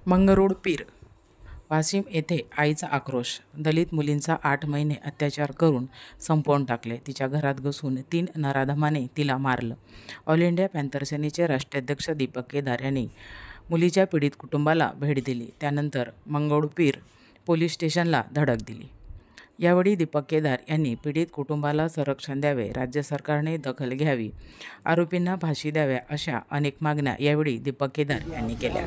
मंगरुळ पीर वाशिम येथे आईचा आक्रोश. दलित मुलींचा 8 महिने अत्याचार करून संपवून टाकले. तिच्या घरात घुसून 3 नराधमाने तिला मारलं. ऑल इंडिया पॅन्थर सेनेचे राष्ट्राध्यक्ष दीपक केदार यांनी मुलीच्या पीडित कुटुंबाला भेट दिली. त्यानंतर मंगरुळ पीर पोलीस स्टेशनला धडक दिली. यावेळी दीपक केदार यांनी पीडित कुटुंबाला संरक्षण द्यावे, राज्य सरकारने दखल घ्यावी, आरोपींना फाशी द्याव्या अशा अनेक मागण्या यावेळी दीपक केदार यांनी केल्या.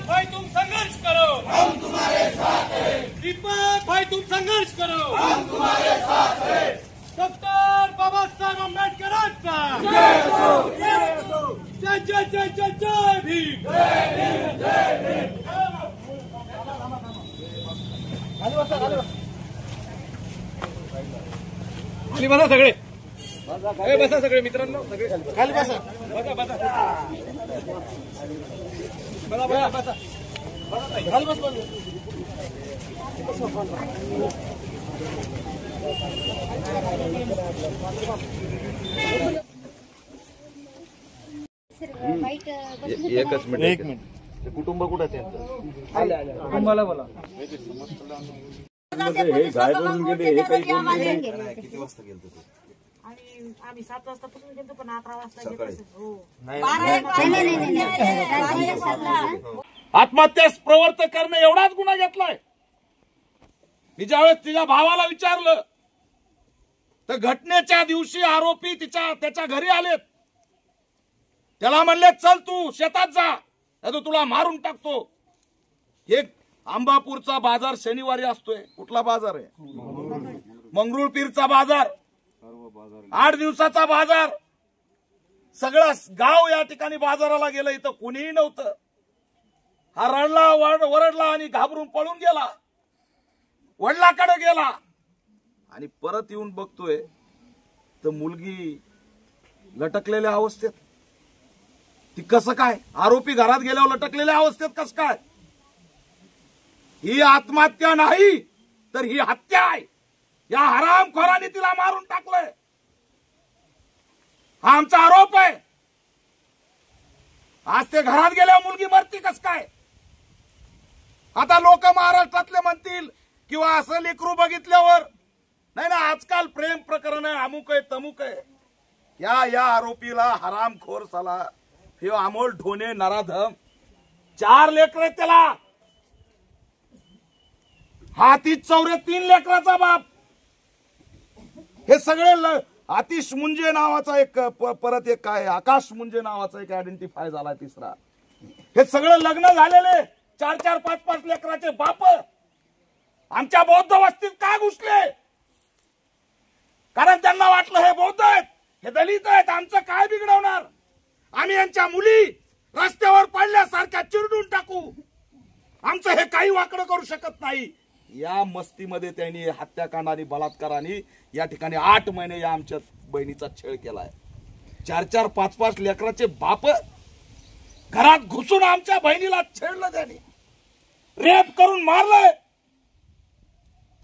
भाई तुम संघर्ष करो, हम तुम्हारे साथ हैं। दीपक भाई तुम संघर्ष करो, हम तुम्हारे साथ हैं। डॉक्टर बाबा साहेब आंबेडकरांचा जय हो, जय जय जय जय जय भीम, जय भीम, जय भीम। खाली बसा सगळे, बसा सगळे मित्रांनो, सगळे खाली बसा, बसा बसा बसा बसा बसा खाली बस बस एकच मिनिट. कुटुंब कुठं त्यांचं कुटुंबाला बोला. हे गाय बनून गेले, हे काही किती वाजता गेलं तू? आम्ही 7 वाजतापासून गेलो पण 11 वाजता सकाळी. आत्महत्यास प्रवृत्त करणं एवढाच गुन्हा घेतलाय. मी ज्यावेळेस तिच्या भावाला विचारलं तर घटनेच्या दिवशी आरोपी त्याच्या घरी आलेत. त्याला म्हणले चल तू शेतात जा, नाही तर तुला मारून टाकतो. हे आंबापूरचा बाजार शनिवारी असतोय. कुठला बाजार आहे? मंगरुळ पीरचा बाजार. 8 दिवसाचा बाजार. सगळं गाव या ठिकाणी बाजाराला गेलं. इथं कुणीही नव्हतं. हा रडला, वरडला आणि घाबरून पळून गेला. वडिलाकडे गेला आणि परत येऊन बघतोय तर मुलगी लटकलेल्या अवस्थेत. ती कसं काय? आरोपी घरात गेल्यावर लटकलेल्या अवस्थेत कसं काय? ही आत्महत्या नाही तर ही हत्या आहे. या हरामखोराने तिला मारून टाकलंय. हा आमचा आरोप आहे. आज ते घरात गेल्यावर मुलगी मरती कस काय? आता लोक महाराष्ट्रातले म्हणतील किंवा असं लेकरू बघितल्यावर नाही ना, आजकाल प्रेम प्रकरण आहे, अमुक आहे तमुक आहे. या आरोपीला हरामखोर साला, हे अमोल ढोणे नराधम, 4 लेकर आहेत त्याला. हाती 3 लेकराचा बाप. हे सगळे आतिश मुंजे नावाचा एक परत एक काय आकाश मुंजे नावाचा एक आयडेंटिफाय झाला तिसरा. हे सगळं लग्न झालेले 4-4, 5-5 लेकराचे बाप आमच्या बौद्ध वस्तीत का घुसले? कारण त्यांना वाटलं हे बौद्ध आहेत, हे दलित आहेत, आमचं काय बिघडवणार? आम्ही यांच्या मुली रस्त्यावर पडल्यासारख्या चिरडून टाकू, आमचं हे काही वाकडं करू शकत नाही. या मस्तीमध्ये त्यांनी हत्याकांड आणि बलात्काराने या ठिकाणी 8 महिने या आमच्या बहिणीचा छळ केलाय. 4-4, 5-5 लेकराचे बाप घरात घुसून आमच्या बहिणीला छेडलं, त्यांनी रेप करून मारलंय.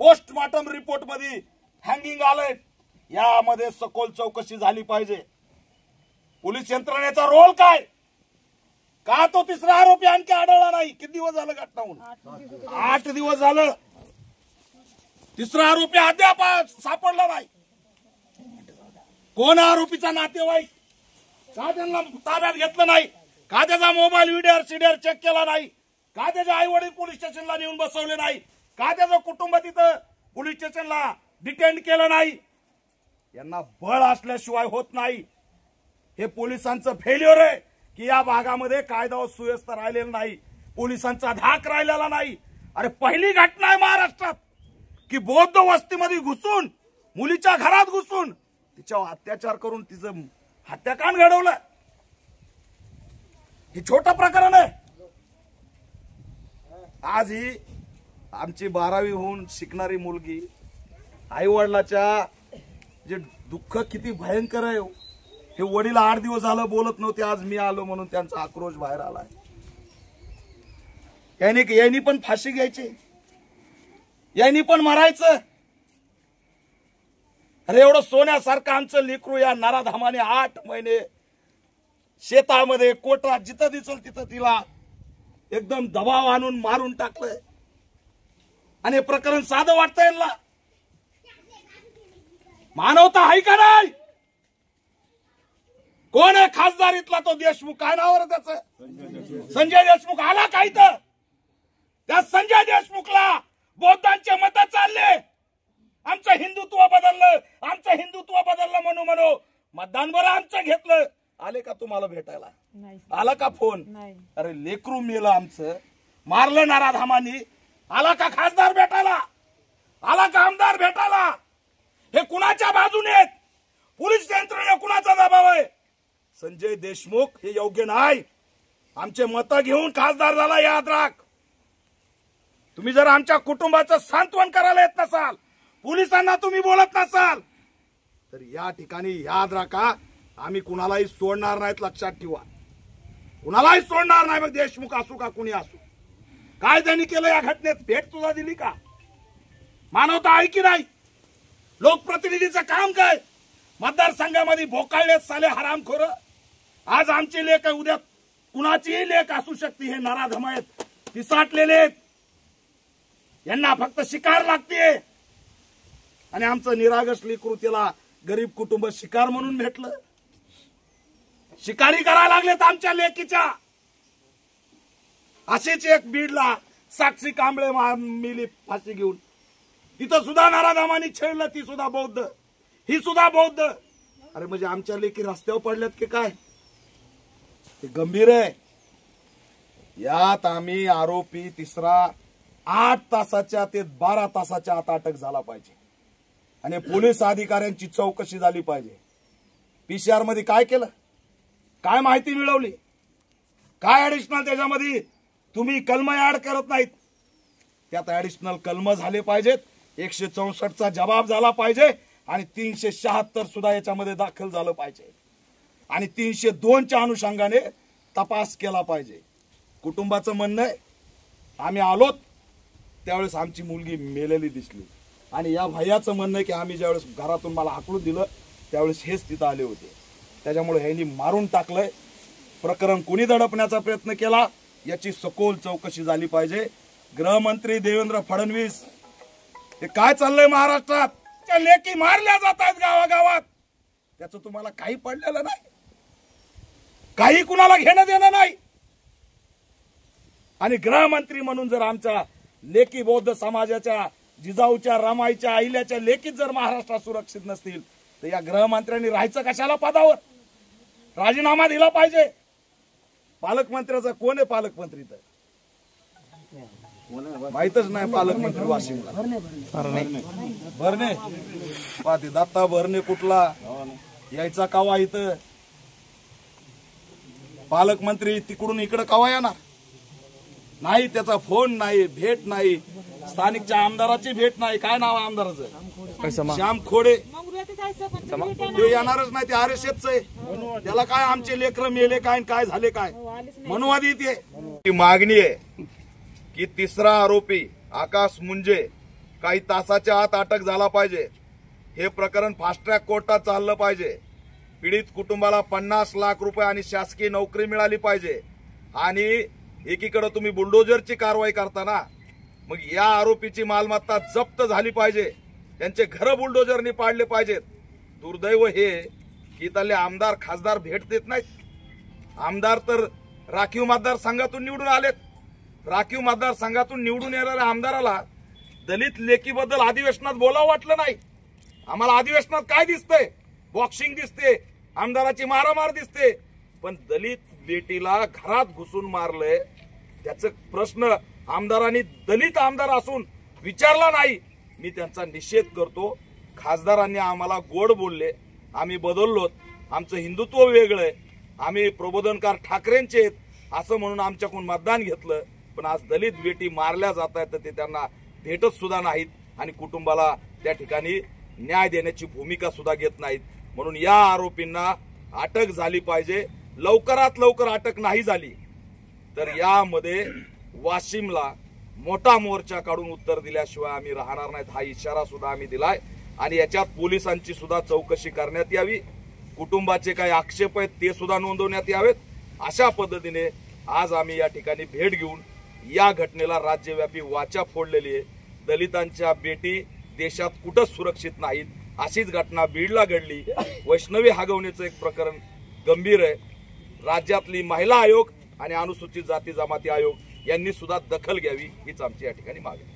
पोस्टमॉर्टम रिपोर्ट मध्ये हँगिंग आलंय. यामध्ये सखोल चौकशी झाली पाहिजे. पोलीस यंत्रणेचा रोल काय? का तो तिसरा आरोपी आणखी आढळला नाही? किती दिवस झालं घटना होऊन? 8 दिवस झालं. तिसरा आरोपी अद्याप सापडला नाही. कोण आरोपीचा नातेवाईक? का त्यांना ताब्यात घेतलं नाही? का त्याचा मोबाईल व्हिडिओ सीडीआर चेक केला नाही? का त्याचे आई वडील पोलीस स्टेशनला नेऊन बसवले नाही? का त्याचं कुटुंब तिथं पोलीस स्टेशनला डिटेंड केलं नाही? यांना बळ असल्याशिवाय होत नाही. हे पोलिसांचं फेल्युअर आहे की या भागामध्ये कायदा व सुव्यवस्था राहिलेला नाही, पोलिसांचा धाक राहिलेला नाही. अरे पहिली घटना आहे महाराष्ट्रात की बौद्ध वस्तीमध्ये घुसून, मुलीच्या घरात घुसून तिच्यावर अत्याचार करून तिचं हत्याकांड घडवलं. हे छोटं प्रकरण आहे. आज ही आमची 12वी होऊन शिकणारी मुलगी, आई वडिलाच्या जे दुःख किती भयंकर आहे. हे वडील 8 दिवस झालं बोलत नव्हते, आज मी आलो म्हणून त्यांचा आक्रोश बाहेर आलाय. यांनी पण फाशी घ्यायची, यांनी पण मरायचं. अरे एवढं सोन्यासारखं आमचं लेकरू या नराधामाने 8 महिने शेतामध्ये कोटरात जिथं दिसल तिथं तिला एकदम दबाव आणून मारून टाकलंय आणि हे प्रकरण साधं वाटतंय यांना. मानवता आहे का नाही? कोण आहे खासदार इथला तो देशमुख? काय नाव रे त्याचं? संजय देशमुख आला का इथं? त्या संजय देशमुखला बौद्धांचे मत चालले, आमचं हिंदुत्व बदललं म्हणू मतदान बरं आमचं घेतलं. आले का तुम्हाला भेटायला? नाही आला का फोन? नाही. अरे लेकरू मेलं आमचं, मारलं नराधामानी. आला का खासदार भेटायला? आला का आमदार भेटायला? हे कुणाच्या बाजूने आहेत? पोलीस यंत्रणेवर कुणाचा दबाव आहे? संजय देशमुख हे योग्य नाही. आमचे मतं घेऊन खासदार झाला याद राख. तुम्ही जर आमच्या कुटुंबाचं सांत्वन करायला येत नसाल, पोलिसांना तुम्ही बोलत नसाल, तर या ठिकाणी याद राखा, आम्ही कुणालाही सोडणार नाहीत. लक्षात ठेवा, कुणालाही सोडणार नाही. मग देशमुख असू का कुणी असू. काय त्यांनी केलं या घटनेत? भेट तुला दिली का? मानवता आहे की नाही? लोकप्रतिनिधीचं काम काय? मतदारसंघामध्ये भोकाळले साले हरामखोर. आज आमची लेख आहे, उद्या कुणाचीही लेख असू शकते. हे नराधम आहेत, पिसाटलेले आहेत. यांना फक्त शिकार लागते आणि आमचं निरागस लेकरू त्याला गरीब कुटुंब शिकार म्हणून भेटलं. शिकारी करायला लागलेत आमच्या लेकीच्या. असेच एक बीडला साक्षी कांबळे मिली फाशी घेऊन. तिथं सुद्धा नराधमानी छेडलं. ती सुद्धा बौद्ध, ही सुद्धा बौद्ध. अरे म्हणजे आमच्या लेकी रस्त्यावर पडल्यात की काय? ते गंभीर आहे. यात आम्ही आरोपी तिसरा 8 तासाच्या ते 12 तासाच्या आत अटक झाला पाहिजे आणि पोलीस अधिकाऱ्यांची चौकशी झाली पाहिजे. PCR मध्ये काय केलं? काय माहिती मिळवली? काय ऍडिशनल त्याच्यामध्ये तुम्ही कलम ऍड करत नाहीत? त्यात ऍडिशनल कलम झाले पाहिजेत. 164चा जबाब झाला पाहिजे आणि 376 सुद्धा याच्यामध्ये दाखल झालं पाहिजे आणि 302च्या अनुषंगाने तपास केला पाहिजे. कुटुंबाचं म्हणणं आहे, आम्ही आलोत त्यावेळेस आमची मुलगी मेलेली दिसली आणि या भैयाचं म्हणणं आहे की आम्ही ज्यावेळेस घरातून मला हाकलून दिलं त्यावेळेस हेच तिथं आले होते. त्याच्यामुळे ह्यांनी मारून टाकलंय. प्रकरण कुणी दडपण्याचा प्रयत्न केला याची सखोल चौकशी झाली पाहिजे. गृहमंत्री देवेंद्र फडणवीस, हे काय चाललंय महाराष्ट्रात? त्या लेकी मारल्या जात आहेत गावागावात. त्याचं तुम्हाला काही पडलेलं नाही, काही कुणाला घेणं देणं नाही. आणि गृहमंत्री म्हणून जर आमच्या लेकी बौद्ध समाजाच्या, जिजाऊच्या, रमाईच्या, अहिल्याच्या लेकीत जर महाराष्ट्रात सुरक्षित नसतील तर या गृहमंत्र्यांनी राहायचं कशाला पदावर? राजीनामा दिला पाहिजे. पालकमंत्र्याचा कोण आहे? पालकमंत्री तर माहितच नाही. पालकमंत्री वाशिमला भरणे, पाहते दत्ता भरणे कुठला यायचा कावा इथं? पालकमंत्री तिकडून इकडे कावा येणार नाही. त्याचा फोन नाही, भेट नाही. स्थानिकच्या आमदाराची भेट नाही. काय नाव आहे आमदाराचं? श्याम खोडे. ते येणारच नाही. ते RSFच आहे. त्याला काय आमचे लेकरं मेले काय काय झाले काय मनुवादी ते मागणी आहे की तिसरा आरोपी आकाश मुंजे काही तासाच्या आत अटक झाला पाहिजे. हे प्रकरण फास्ट ट्रॅक कोर्टात चाललं पाहिजे. पीडित कुटुंबाला 50 लाख रुपये आणि शासकीय नोकरी मिळाली पाहिजे. आणि एकीकडे तुम्ही बुलडोजरची कारवाई करताना मग या आरोपीची मालमत्ता जप्त झाली पाहिजे. त्यांचे घर बुलडोजरनी पाडले पाहिजेत. दुर्दैव हे की त्याले आमदार खासदार भेट देत नाहीत. आमदार तर राखीव मतदारसंघातून निवडून आलेत. राखीव मतदारसंघातून निवडून येणाऱ्या आमदाराला दलित लेकीबद्दल अधिवेशनात बोलावं वाटलं नाही. आम्हाला अधिवेशनात काय दिसतंय? बॉक्सिंग दिसते, आमदाराची मारामार दिसते, पण दलित बेटीला घरात घुसून मारलंय. त्याचा प्रश्न आमदारांनी दलित आमदार असून विचारला नाही. मी त्यांचा निषेध करतो. खासदारांनी आम्हाला गोड बोलले, आम्ही बदललोत, आमचं हिंदुत्व वेगळंय, आम्ही प्रबोधनकार ठाकरेंचे आहेत असं म्हणून आमच्याकडून मतदान घेतलं. पण आज दलित बेटी मारल्या जात आहेत तर ते त्यांना भेटत सुद्धा नाहीत आणि कुटुंबाला त्या ठिकाणी न्याय देण्याची भूमिका सुद्धा घेत नाहीत. म्हणून या आरोपींना अटक झाली पाहिजे. लवकरात लवकर अटक नाही झाली तर यामध्ये वाशिमला मोठा मोर्चा काढून उत्तर दिल्याशिवाय आम्ही राहणार नाहीत हा इशारा सुद्धा आम्ही दिलाय. आणि याच्यात पोलिसांची सुद्धा चौकशी करण्यात यावी. कुटुंबाचे काही आक्षेप आहेत ते सुद्धा नोंदवण्यात यावेत. अशा पद्धतीने आज आम्ही या ठिकाणी भेट घेऊन या घटनेला राज्यव्यापी वाचा फोडलेली आहे। दलितांच्या बेटी देशात कुठंच सुरक्षित नाहीत, अशीच घटना बीडला घडली। वैष्णवी हगवण्याचं एक प्रकरण गंभीर आहे। राज्यातली महिला आयोग आणि अनुसूचित जाती जमाती आयोग यांनी सुद्धा दखल घ्यावी हीच आमची या ठिकाणी मागणी आहे।